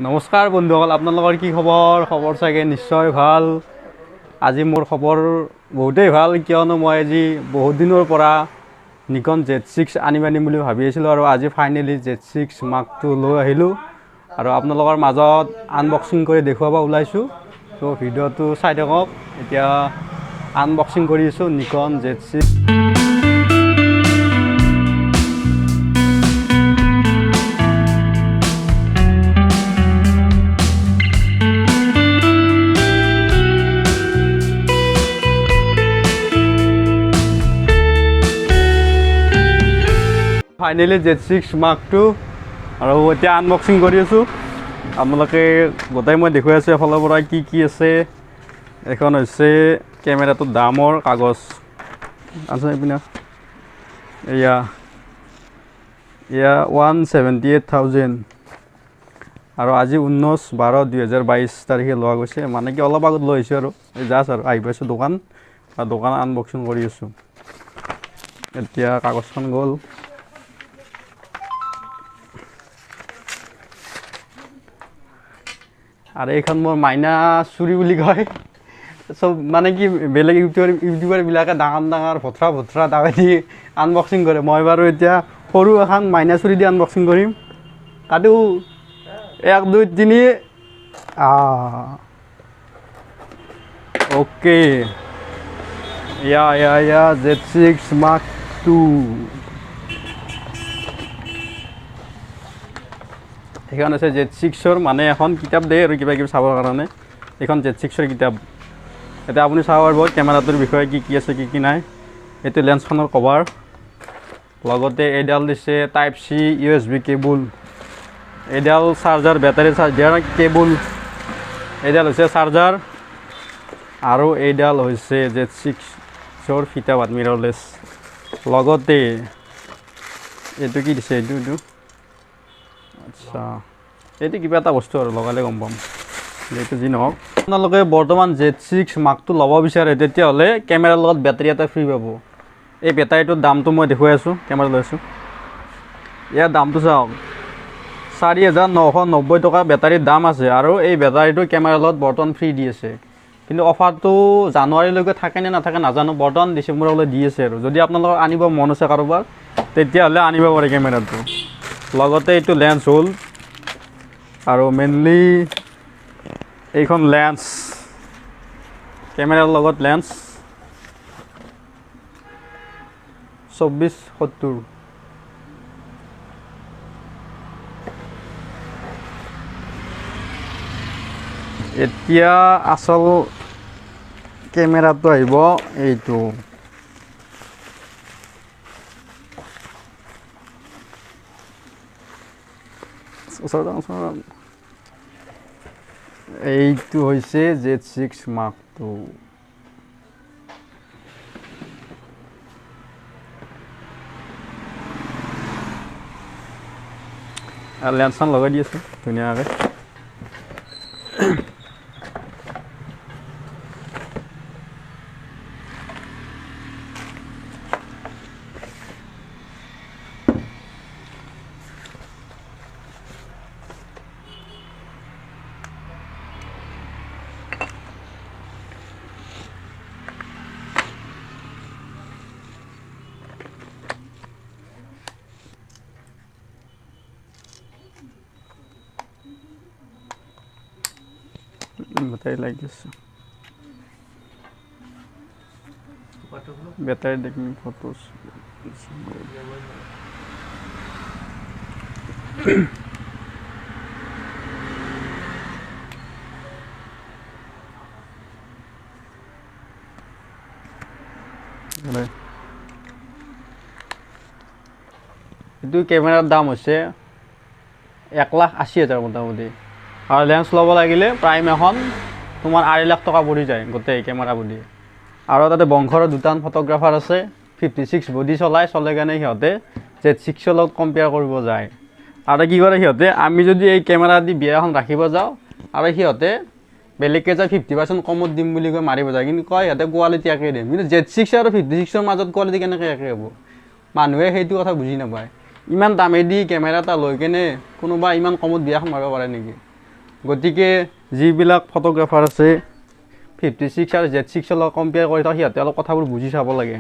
নমস্কাৰ বন্ধুসকল, আপোনালোকৰ কি খবৰ? খবৰ চাগে নিশ্চয় ভাল। আজি মোৰ খবৰ বহুতেই ভাল, কিয়নো মই আজি বহুত দিনৰ পৰা নিকন Z6 আনিম বুলি ভাবি আছিলোঁ আৰু আজি ফাইনেলি Z6 Mark II লৈ আহিলোঁ আৰু আপোনালোকৰ মাজত আনবক্সিং কৰি দেখুৱাব ওলাইছোঁ। তো ভিডিঅ'টো চাই থাকক। এতিয়া আনবক্সিং কৰি আছোঁ Nikon Z6। Finally Z6 Mark II আৰু এতিয়া আনবক্সিং কৰি আছোঁ। আপোনালোকে গোটেই মই দেখুৱাই আছোঁ এফালৰ পৰা কি কি আছে। এখন হৈছে কেমেৰাটোৰ দামৰ কাগজ আছে এইপিনে, এয়া 178,000 আৰু আজি 19/12/2022 তাৰিখে লোৱা গৈছে, মানে কি অলপ আগত লৈ আহিছোঁ আৰু এই জাষ্ট আৰু আহি পাইছোঁ দোকান আনবক্সিং কৰি আছোঁ। এতিয়া কাগজখন গ'ল। আৰু এইখন মোৰ মাইনা চুৰি বুলি কয়। চব মানে কি বেলেগ ইউটিউবাৰবিলাকে ডাঙৰ ভঠৰা দাৱেদি আনবক্সিং কৰে, মই বাৰু এতিয়া সৰু এখন মাইনা চুৰি দি আনবক্সিং কৰিম। কাটো 1 2 3 অ'কে। Z6 Mark II। এইখন আছে Z6-ৰ, মানে এখন কিতাপ দিয়ে আৰু কিবা কিবি চাবৰ কাৰণে। এইখন Z6-ৰ কিতাপ। এতিয়া আপুনি চাব পাৰিব কেমেৰাটোৰ বিষয়ে কি কি আছে কি কি নাই। এইটো লেন্সখনৰ কভাৰ, লগতে এইডাল দিছে Type-C USB কেবুল, এইডাল চাৰ্জাৰ, বেটাৰী চাৰ্জ দিয়াৰ কেবুল, এইডাল হৈছে চাৰ্জাৰ, আৰু এইডাল হৈছে Z6-ৰ ফিতা মিৰৰলেছ। লগতে এইটো কি দিছে, এইটো আচ্ছা, এইটো কিবা এটা বস্তু আৰু লগালে গম পাম, এইটো যি নহওক। আপোনালোকে বৰ্তমান Z6 Mark II ল'ব বিচাৰে তেতিয়াহ'লে কেমেৰাৰ লগত বেটাৰী এটা ফ্ৰী পাব। এই বেটাৰীটোৰ দামটো মই দেখুৱাই আছোঁ, কেমেৰা লৈ আছোঁ। ইয়াৰ দামটো চাওক, 4,990 টকা বেটাৰীৰ দাম আছে, আৰু এই বেটাৰীটো কেমেৰাৰ লগত বৰ্তমান ফ্ৰী দি আছে। কিন্তু অফাৰটো জানুৱাৰীলৈকে থাকে নে নাথাকে নাজানো, বৰ্তমান ডিচেম্বৰলৈ দি আছে। আৰু যদি আপোনালোকৰ আনিব মন আছে কাৰোবাৰ, তেতিয়াহ'লে আনিব পাৰে কেমেৰাটো। লগতে এইটো লেন্স হ'ল, আৰু মেইনলি এইখন লেন্স, কেমেৰাৰ লগত লেন্স 24-70। এতিয়া আচল কেমেৰাটো আহিব এইটো। এইটো হৈছে Z6 Mark II। আৰু লেন্সখন লগাই দি আছোঁ ধুনীয়াকৈ। বেটাৰী লাগি আছে, বেটাৰী দেখি ফটোজ এইটো কেমেৰাৰ দাম হৈছে 1,80,000 মোটামুটি। আৰু লেন্স ল'ব লাগিলে প্ৰাইম এখন তোমাৰ 2.5 লাখ টকা পৰি যায় গোটেই কেমেৰা বডি। আৰু তাতে বংশৰ দুটান ফটোগ্ৰাফাৰ আছে, 56 বডি চলাই কাৰণে সিহঁতে Z6-ৰ লগত কম্পেয়াৰ কৰিব যায়। আৰু কি কৰে সিহঁতে, আমি যদি এই কেমেৰা দি বিয়া এখন ৰাখিব যাওঁ আৰু সিহঁতে বেলেগকৈ যায় 50% কমত দিম বুলি কৈ মাৰিব যায়, কিন্তু কয় সিহঁতে কোৱালিটি একেই দিম। কিন্তু Z6 আৰু 56-ৰ মাজত কোৱালিটি কেনেকৈ একে হ'ব? মানুহে সেইটো কথা বুজি নাপায়। ইমান দামেদি কেমেৰা এটা লৈ কেনে কোনোবা ইমান কমত বিয়া এখন মাৰিব পাৰে নেকি? গতিকে যিবিলাক ফটোগ্ৰাফাৰ আছে 56 আৰু Z6 লগত কম্পেয়াৰ কৰি সিহঁতে অলপ কথাবোৰ বুজি চাব লাগে